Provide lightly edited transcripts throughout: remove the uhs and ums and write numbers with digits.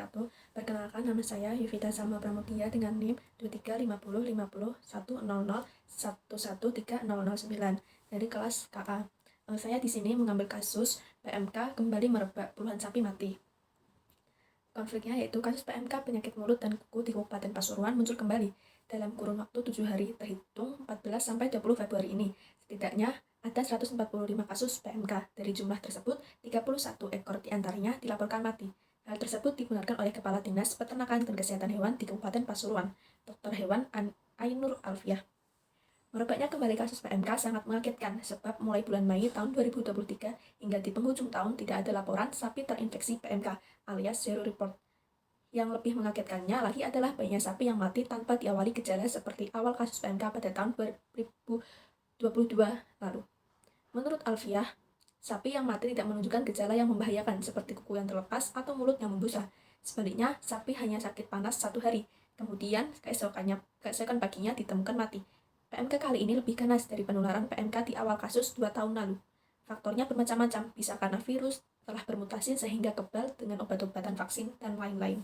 wabarakatuh. Perkenalkan, nama saya Yuvita Salma Pramudia dengan NIM 23505010011309 dari kelas KA. Saya di sini mengambil kasus PMK kembali merebak, puluhan sapi mati. Konfliknya yaitu kasus PMK penyakit mulut dan kuku di Kabupaten Pasuruan muncul kembali dalam kurun waktu 7 hari terhitung 14-20 Februari ini. Setidaknya ada 145 kasus PMK. Dari jumlah tersebut, 31 ekor diantaranya dilaporkan mati. Hal tersebut digunakan oleh Kepala Dinas Peternakan dan Kesehatan Hewan di Kabupaten Pasuruan, Dr. Hewan Ainur Alfiah. Merebaknya kembali kasus PMK sangat mengagetkan sebab mulai bulan Mei tahun 2023 hingga di penghujung tahun tidak ada laporan sapi terinfeksi PMK alias zero report. Yang lebih mengagetkannya lagi adalah banyak sapi yang mati tanpa diawali gejala seperti awal kasus PMK pada tahun 2022 lalu. Menurut Alfiah, sapi yang mati tidak menunjukkan gejala yang membahayakan seperti kuku yang terlepas atau mulut yang membusa. Sebaliknya, sapi hanya sakit panas 1 hari, kemudian keesokan paginya ditemukan mati. PMK kali ini lebih ganas dari penularan PMK di awal kasus 2 tahun lalu. Faktornya bermacam-macam, bisa karena virus telah bermutasi sehingga kebal dengan obat-obatan vaksin dan lain-lain.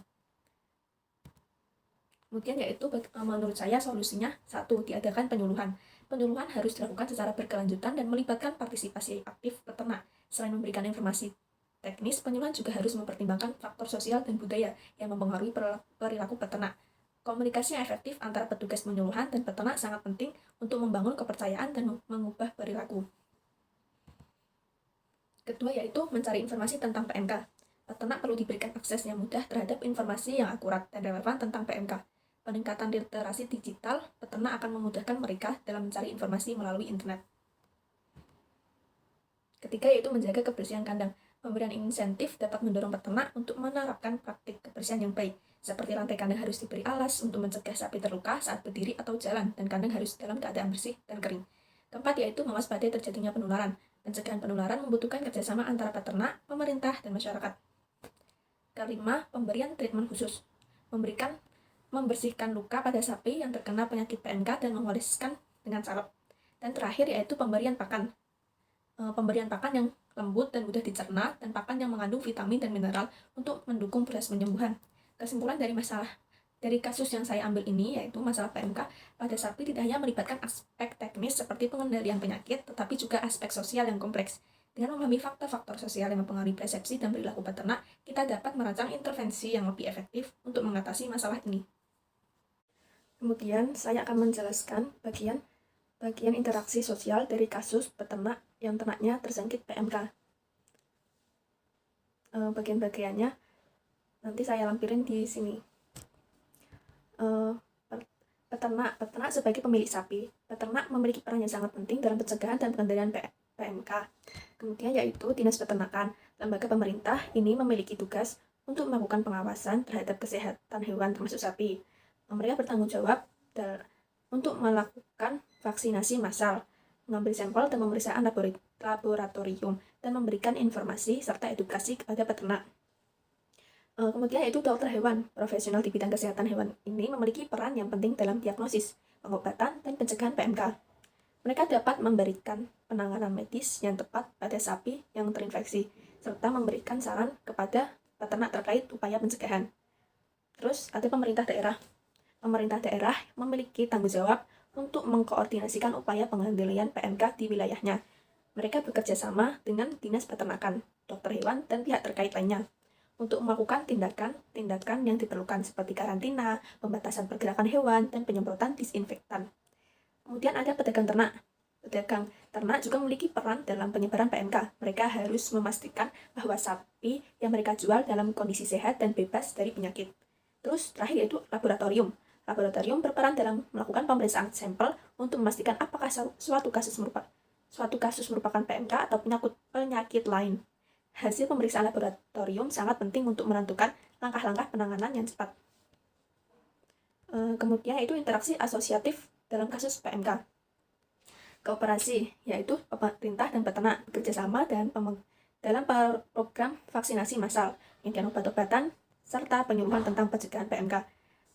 Kemudian yaitu menurut saya solusinya 1. Diadakan penyuluhan. Penyuluhan harus dilakukan secara berkelanjutan dan melibatkan partisipasi aktif peternak. Selain memberikan informasi teknis, penyuluhan juga harus mempertimbangkan faktor sosial dan budaya yang mempengaruhi perilaku peternak. Komunikasi yang efektif antara petugas penyuluhan dan peternak sangat penting untuk membangun kepercayaan dan mengubah perilaku. Kedua yaitu mencari informasi tentang PMK. Peternak perlu diberikan akses yang mudah terhadap informasi yang akurat dan relevan tentang PMK. Peningkatan literasi digital, peternak akan memudahkan mereka dalam mencari informasi melalui internet. Ketiga yaitu menjaga kebersihan kandang. Pemberian insentif dapat mendorong peternak untuk menerapkan praktik kebersihan yang baik, seperti lantai kandang harus diberi alas untuk mencegah sapi terluka saat berdiri atau jalan, dan kandang harus dalam keadaan bersih dan kering. Keempat yaitu mewaspadai terjadinya penularan. Pencegahan penularan membutuhkan kerjasama antara peternak, pemerintah, dan masyarakat. Kelima, pemberian treatment khusus. Membersihkan luka pada sapi yang terkena penyakit PMK dan mengoleskan dengan salep. Dan terakhir yaitu pemberian pakan. Pemberian pakan yang lembut dan mudah dicerna, dan pakan yang mengandung vitamin dan mineral untuk mendukung proses penyembuhan. Kesimpulan dari kasus yang saya ambil ini yaitu masalah PMK pada sapi tidak hanya melibatkan aspek teknis seperti pengendalian penyakit, tetapi juga aspek sosial yang kompleks. Dengan memahami faktor-faktor sosial yang mempengaruhi persepsi dan perilaku peternak, kita dapat merancang intervensi yang lebih efektif untuk mengatasi masalah ini. Kemudian saya akan menjelaskan bagian interaksi sosial dari kasus peternak yang ternaknya tersangkit PMK. Bagian-bagiannya nanti saya lampirin di sini. Peternak sebagai pemilik sapi. Peternak memiliki peran yang sangat penting dalam pencegahan dan pengendalian PMK. Kemudian yaitu Dinas Peternakan. Lembaga pemerintah ini memiliki tugas untuk melakukan pengawasan terhadap kesehatan hewan termasuk sapi. Mereka bertanggung jawab untuk melakukan vaksinasi massal, mengambil sampel dan pemeriksaan laboratorium, dan memberikan informasi serta edukasi kepada peternak. Kemudian yaitu dokter hewan. Profesional di bidang kesehatan hewan ini memiliki peran yang penting dalam diagnosis, pengobatan, dan pencegahan PMK. Mereka dapat memberikan penanganan medis yang tepat pada sapi yang terinfeksi, serta memberikan saran kepada peternak terkait upaya pencegahan. Terus ada pemerintah daerah. Pemerintah daerah memiliki tanggung jawab untuk mengkoordinasikan upaya pengendalian PMK di wilayahnya. Mereka bekerja sama dengan Dinas Peternakan, dokter hewan, dan pihak terkait lainnya untuk melakukan tindakan yang diperlukan seperti karantina, pembatasan pergerakan hewan, dan penyemprotan disinfektan. Kemudian ada pedagang ternak. Pedagang ternak juga memiliki peran dalam penyebaran PMK. Mereka harus memastikan bahwa sapi yang mereka jual dalam kondisi sehat dan bebas dari penyakit. Terus terakhir yaitu laboratorium. Laboratorium berperan dalam melakukan pemeriksaan sampel untuk memastikan apakah suatu kasus merupakan PMK atau penyakit lain. Hasil pemeriksaan laboratorium sangat penting untuk menentukan langkah-langkah penanganan yang cepat. Kemudian yaitu interaksi asosiatif dalam kasus PMK. Kooperasi, yaitu pemerintah dan peternak bekerjasama dalam program vaksinasi massal, penyediaan obat-obatan, serta penyuluhan tentang pencegahan PMK.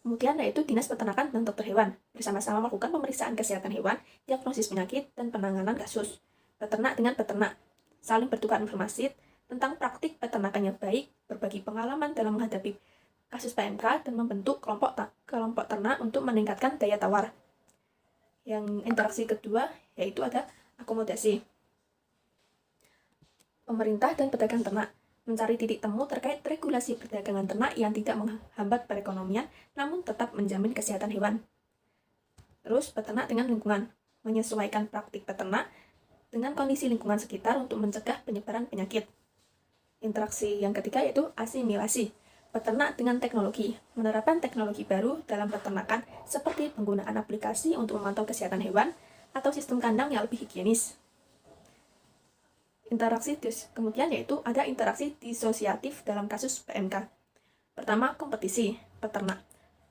Kemudian yaitu Dinas Peternakan dan Dokter Hewan, bersama-sama melakukan pemeriksaan kesehatan hewan, diagnosis penyakit, dan penanganan kasus. Peternak dengan peternak, saling bertukar informasi tentang praktik peternakan yang baik, berbagi pengalaman dalam menghadapi kasus PMK dan membentuk kelompok ternak untuk meningkatkan daya tawar. Yang interaksi kedua yaitu ada akomodasi. Pemerintah dan pedagang ternak mencari titik temu terkait regulasi perdagangan ternak yang tidak menghambat perekonomian namun tetap menjamin kesehatan hewan. Terus peternak dengan lingkungan, menyesuaikan praktik peternak dengan kondisi lingkungan sekitar untuk mencegah penyebaran penyakit. Interaksi yang ketiga yaitu asimilasi. Peternak dengan teknologi, menerapkan teknologi baru dalam peternakan seperti penggunaan aplikasi untuk memantau kesehatan hewan atau sistem kandang yang lebih higienis. Kemudian yaitu ada interaksi disosiatif dalam kasus PMK. Pertama, kompetisi peternak.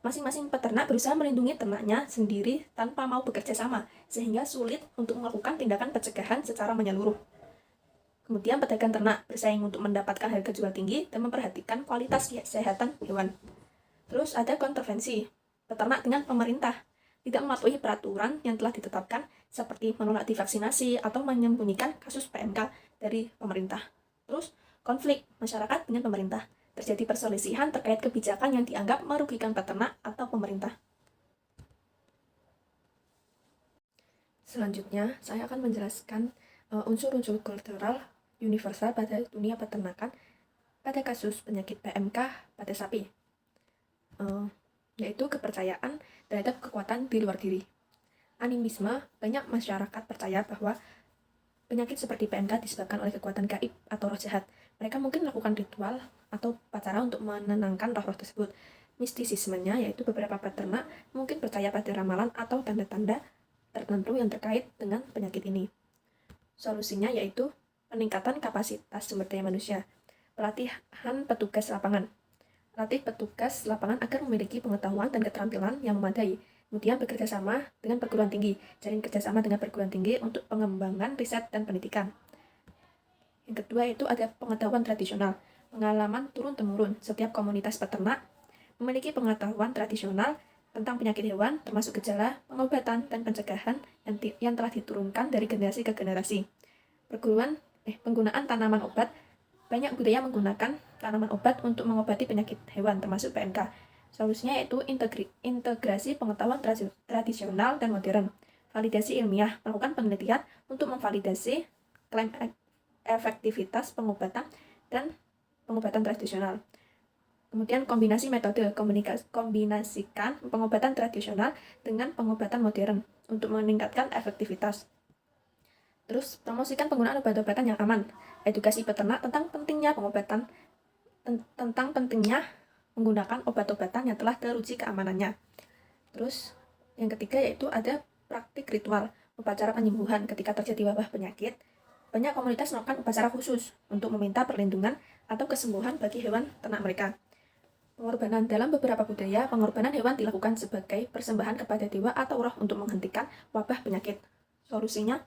Masing-masing peternak berusaha melindungi ternaknya sendiri tanpa mau bekerja sama, sehingga sulit untuk melakukan tindakan pencegahan secara menyeluruh. Kemudian pedagang ternak bersaing untuk mendapatkan harga jual tinggi dan memperhatikan kualitas kesehatan hewan. Terus ada kontroversi peternak dengan pemerintah, tidak mematuhi peraturan yang telah ditetapkan seperti menolak divaksinasi atau menyembunyikan kasus PMK dari pemerintah. Terus konflik masyarakat dengan pemerintah, terjadi perselisihan terkait kebijakan yang dianggap merugikan peternak atau pemerintah. Selanjutnya, saya akan menjelaskan unsur-unsur kultural universal pada dunia peternakan pada kasus penyakit PMK pada sapi, yaitu kepercayaan terhadap kekuatan di luar diri. Animisme, banyak masyarakat percaya bahwa penyakit seperti PMK disebabkan oleh kekuatan gaib atau roh jahat. Mereka mungkin melakukan ritual atau upacara untuk menenangkan roh-roh tersebut. Mistisismenya, yaitu beberapa peternak mungkin percaya pada ramalan atau tanda-tanda tertentu yang terkait dengan penyakit ini. Solusinya yaitu peningkatan kapasitas sumber daya manusia, pelatihan petugas lapangan. Latih petugas lapangan agar memiliki pengetahuan dan keterampilan yang memadai. Kemudian bekerja sama dengan perguruan tinggi, jalin kerjasama dengan perguruan tinggi untuk pengembangan riset dan pendidikan. Yang kedua itu ada pengetahuan tradisional, pengalaman turun-temurun. Setiap komunitas peternak memiliki pengetahuan tradisional tentang penyakit hewan, termasuk gejala, pengobatan, dan pencegahan yang telah diturunkan dari generasi ke generasi. Penggunaan tanaman obat. Banyak budaya menggunakan tanaman obat untuk mengobati penyakit hewan, termasuk PMK. Solusinya yaitu integrasi pengetahuan tradisional dan modern. Validasi ilmiah, melakukan penelitian untuk memvalidasi klaim efektivitas pengobatan dan pengobatan tradisional. Kemudian kombinasi metode, kombinasikan pengobatan tradisional dengan pengobatan modern untuk meningkatkan efektivitas. Terus, promosikan penggunaan obat-obatan yang aman. Edukasi peternak tentang pentingnya pengobatan, tentang pentingnya menggunakan obat-obatan yang telah teruji keamanannya. Terus, yang ketiga yaitu ada praktik ritual, upacara penyembuhan ketika terjadi wabah penyakit. Banyak komunitas melakukan upacara khusus untuk meminta perlindungan atau kesembuhan bagi hewan ternak mereka. Pengorbanan dalam beberapa budaya, pengorbanan hewan dilakukan sebagai persembahan kepada dewa atau roh untuk menghentikan wabah penyakit. Solusinya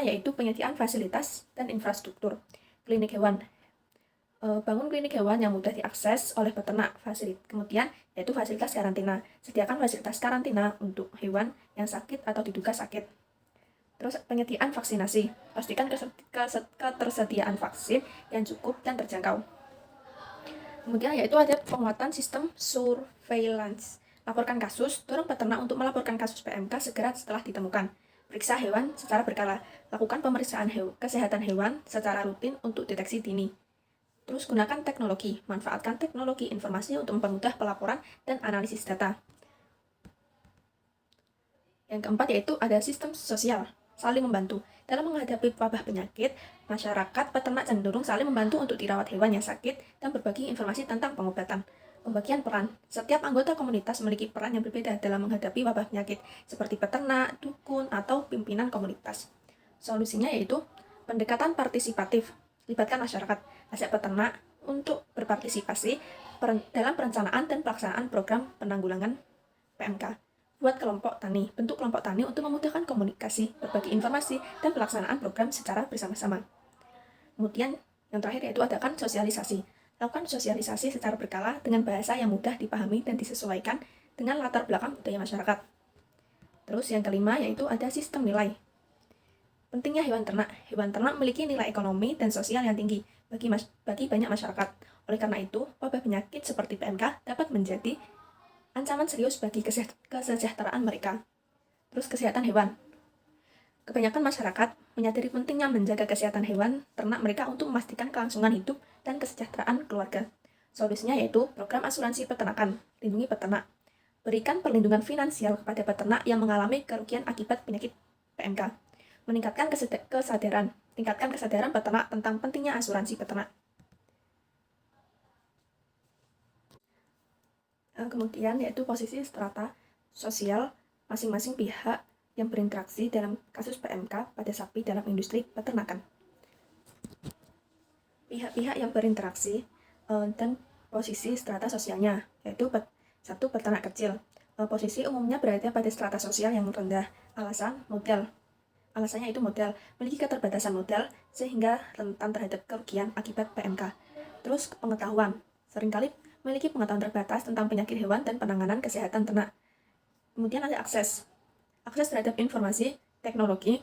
yaitu penyediaan fasilitas dan infrastruktur. Klinik hewan. Bangun klinik hewan yang mudah diakses oleh peternak. Kemudian yaitu fasilitas karantina. Sediakan fasilitas karantina untuk hewan yang sakit atau diduga sakit. Terus penyediaan vaksinasi. Pastikan ketersediaan vaksin yang cukup dan terjangkau. Kemudian yaitu ada penguatan sistem surveillance. Laporkan kasus, dorong peternak untuk melaporkan kasus PMK segera setelah ditemukan. Periksa hewan secara berkala. Lakukan pemeriksaan kesehatan hewan secara rutin untuk deteksi dini. Terus gunakan teknologi. Manfaatkan teknologi informasi untuk mempermudah pelaporan dan analisis data. Yang keempat yaitu ada sistem sosial. Saling membantu. Dalam menghadapi wabah penyakit, masyarakat peternak cenderung saling membantu untuk dirawat hewan yang sakit dan berbagi informasi tentang pengobatan. Pembagian peran. Setiap anggota komunitas memiliki peran yang berbeda dalam menghadapi wabah penyakit, seperti peternak, dukun, atau pimpinan komunitas. Solusinya yaitu pendekatan partisipatif. Libatkan masyarakat, ajak peternak untuk berpartisipasi dalam perencanaan dan pelaksanaan program penanggulangan PMK. Buat kelompok tani, bentuk kelompok tani untuk memudahkan komunikasi, berbagi informasi, dan pelaksanaan program secara bersama-sama. Kemudian yang terakhir yaitu adakan sosialisasi. Lakukan sosialisasi secara berkala dengan bahasa yang mudah dipahami dan disesuaikan dengan latar belakang budaya masyarakat. Terus yang kelima yaitu ada sistem nilai. Pentingnya hewan ternak. Hewan ternak memiliki nilai ekonomi dan sosial yang tinggi bagi banyak masyarakat. Oleh karena itu, wabah penyakit seperti PMK dapat menjadi ancaman serius bagi kesejahteraan mereka. Terus kesehatan hewan. Kebanyakan masyarakat menyadari pentingnya menjaga kesehatan hewan ternak mereka untuk memastikan kelangsungan hidup dan kesejahteraan keluarga. Solusinya yaitu program asuransi peternakan, lindungi peternak. Berikan perlindungan finansial kepada peternak yang mengalami kerugian akibat penyakit PMK. Meningkatkan kesadaran, tingkatkan kesadaran peternak tentang pentingnya asuransi peternak. Kemudian yaitu posisi strata sosial masing-masing pihak yang berinteraksi dalam kasus PMK pada sapi dalam industri peternakan. Pihak-pihak yang berinteraksi dan posisi strata sosialnya, yaitu satu, peternak kecil. Posisi umumnya berada pada strata sosial yang rendah. Alasannya itu modal, memiliki keterbatasan modal sehingga rentan terhadap kerugian akibat PMK. Terus pengetahuan, seringkali memiliki pengetahuan terbatas tentang penyakit hewan dan penanganan kesehatan ternak. Kemudian ada akses terhadap informasi, teknologi,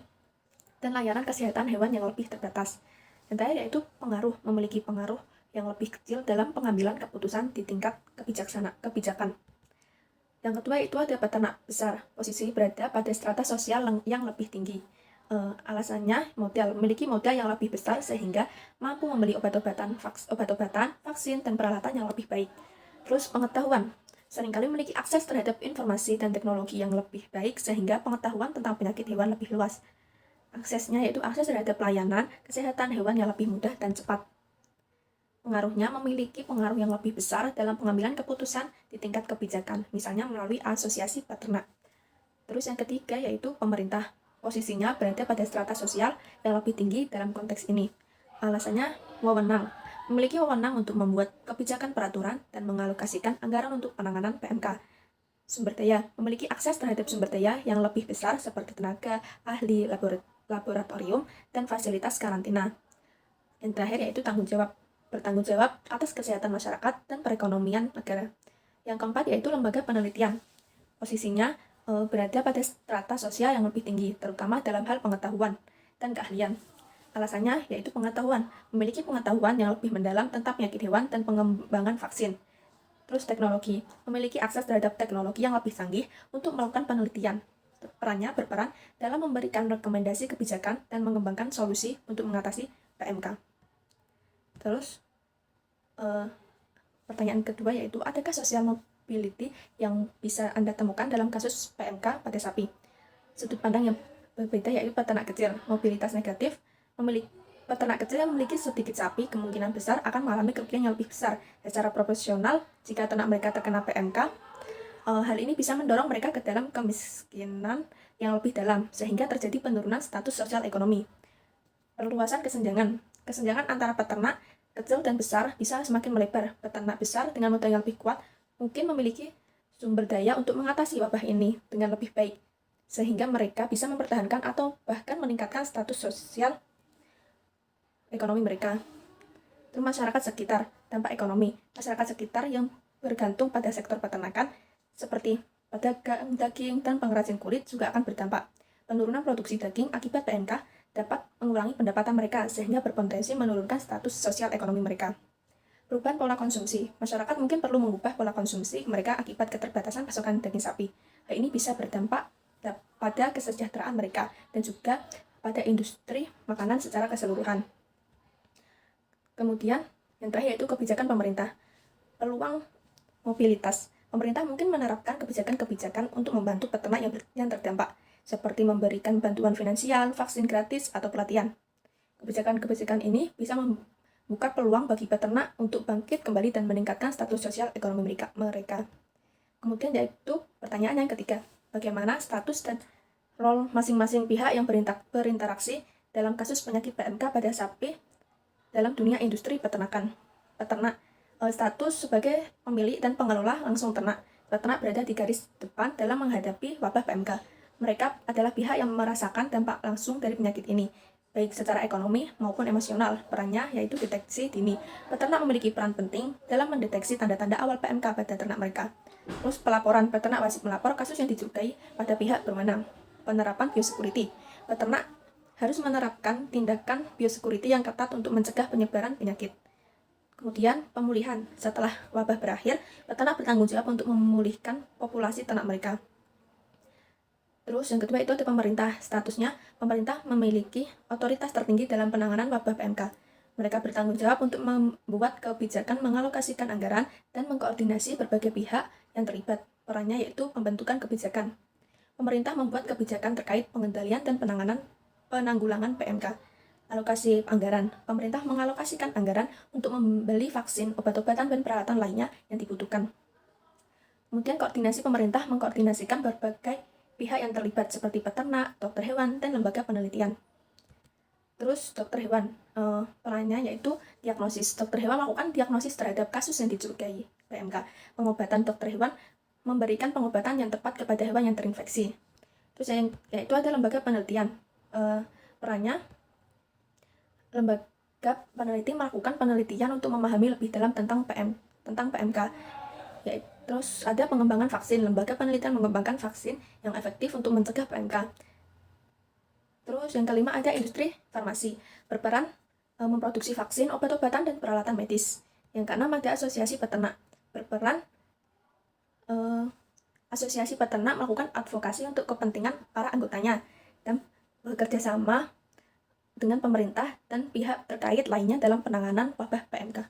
dan layanan kesehatan hewan yang lebih terbatas. Yang terakhir yaitu memiliki pengaruh yang lebih kecil dalam pengambilan keputusan di tingkat kebijakan. Yang kedua itu ada peternak besar, posisi berada pada strata sosial yang lebih tinggi. Alasannya memiliki modal yang lebih besar sehingga mampu membeli obat-obatan, vaksin, dan peralatan yang lebih baik. Terus pengetahuan, seringkali memiliki akses terhadap informasi dan teknologi yang lebih baik sehingga pengetahuan tentang penyakit hewan lebih luas. Aksesnya yaitu akses terhadap pelayanan kesehatan hewan yang lebih mudah dan cepat. Pengaruhnya memiliki pengaruh yang lebih besar dalam pengambilan keputusan di tingkat kebijakan, misalnya melalui asosiasi peternak. Terus yang ketiga yaitu pemerintah. Posisinya berada pada strata sosial yang lebih tinggi dalam konteks ini. Alasannya memiliki wewenang untuk membuat kebijakan peraturan dan mengalokasikan anggaran untuk penanganan PMK. Sumber daya, memiliki akses terhadap sumber daya yang lebih besar seperti tenaga, ahli, laboratorium, dan fasilitas karantina. Yang terakhir yaitu bertanggung jawab atas kesehatan masyarakat dan perekonomian negara. Yang keempat yaitu lembaga penelitian. Posisinya berada pada strata sosial yang lebih tinggi, terutama dalam hal pengetahuan dan keahlian. Alasannya yaitu pengetahuan, memiliki pengetahuan yang lebih mendalam tentang penyakit hewan dan pengembangan vaksin. Terus teknologi, memiliki akses terhadap teknologi yang lebih canggih untuk melakukan penelitian. Perannya berperan dalam memberikan rekomendasi kebijakan dan mengembangkan solusi untuk mengatasi PMK. Terus pertanyaan kedua yaitu adakah social mobility yang bisa Anda temukan dalam kasus PMK pada sapi? Sudut pandang yang berbeda yaitu peternak kecil, mobilitas negatif, peternak kecil yang memiliki sedikit sapi kemungkinan besar akan mengalami kerugian yang lebih besar. Secara proporsional, jika ternak mereka terkena PMK, hal ini bisa mendorong mereka ke dalam kemiskinan yang lebih dalam, sehingga terjadi penurunan status sosial ekonomi. Perluasan kesenjangan antara peternak kecil dan besar bisa semakin melebar. Peternak besar dengan modal yang lebih kuat mungkin memiliki sumber daya untuk mengatasi wabah ini dengan lebih baik, sehingga mereka bisa mempertahankan atau bahkan meningkatkan status sosial ekonomi mereka. Terus masyarakat sekitar, dampak ekonomi. Masyarakat sekitar yang bergantung pada sektor peternakan, seperti pedagang daging dan pengrajin kulit juga akan berdampak. Penurunan produksi daging akibat PMK dapat mengurangi pendapatan mereka, sehingga berpotensi menurunkan status sosial ekonomi mereka. Perubahan pola konsumsi. Masyarakat mungkin perlu mengubah pola konsumsi mereka akibat keterbatasan pasokan daging sapi. Hal ini bisa berdampak pada kesejahteraan mereka dan juga pada industri makanan secara keseluruhan. Kemudian, yang terakhir yaitu kebijakan pemerintah. Peluang mobilitas. Pemerintah mungkin menerapkan kebijakan-kebijakan untuk membantu peternak yang terdampak, seperti memberikan bantuan finansial, vaksin gratis, atau pelatihan. Kebijakan-kebijakan ini bisa membuka peluang bagi peternak untuk bangkit kembali dan meningkatkan status sosial ekonomi mereka. Kemudian yaitu pertanyaan yang ketiga, bagaimana status dan role masing-masing pihak yang berinteraksi dalam kasus penyakit PMK pada sapi dalam dunia industri peternakan. Status sebagai pemilik dan pengelola langsung ternak. Peternak berada di garis depan dalam menghadapi wabah PMK. Mereka adalah pihak yang merasakan dampak langsung dari penyakit ini, baik secara ekonomi maupun emosional. Perannya yaitu deteksi dini. Peternak memiliki peran penting dalam mendeteksi tanda-tanda awal PMK pada ternak mereka. Terus pelaporan, peternak wajib melapor kasus yang dicurigai pada pihak berwenang. Penerapan biosecurity. Peternak harus menerapkan tindakan biosecurity yang ketat untuk mencegah penyebaran penyakit. Kemudian pemulihan. Setelah wabah berakhir, peternak bertanggung jawab untuk memulihkan populasi ternak mereka. Terus yang kedua itu ada pemerintah. Statusnya, pemerintah memiliki otoritas tertinggi dalam penanganan wabah PMK. Mereka bertanggung jawab untuk membuat kebijakan, mengalokasikan anggaran, dan mengkoordinasi berbagai pihak yang terlibat. Perannya yaitu pembentukan kebijakan. Pemerintah membuat kebijakan terkait pengendalian dan penanggulangan PMK. Alokasi anggaran. Pemerintah mengalokasikan anggaran untuk membeli vaksin, obat-obatan, dan peralatan lainnya yang dibutuhkan. Kemudian koordinasi pemerintah mengkoordinasikan berbagai pihak yang terlibat seperti peternak, dokter hewan, dan lembaga penelitian. Terus dokter hewan, perannya yaitu diagnosis. Dokter hewan melakukan diagnosis terhadap kasus yang dicurigai PMK. Pengobatan dokter hewan memberikan pengobatan yang tepat kepada hewan yang terinfeksi. Terus yaitu ada lembaga penelitian. Perannya, lembaga peneliti melakukan penelitian untuk memahami lebih dalam tentang PMK. Terus ada pengembangan vaksin. Lembaga penelitian mengembangkan vaksin yang efektif untuk mencegah PMK. Terus yang kelima ada industri farmasi. Berperan memproduksi vaksin, obat-obatan, dan peralatan medis. Yang keenam ada asosiasi peternak. Berperan asosiasi peternak melakukan advokasi untuk kepentingan para anggotanya dan bekerja sama dengan pemerintah dan pihak terkait lainnya dalam penanganan wabah PMK.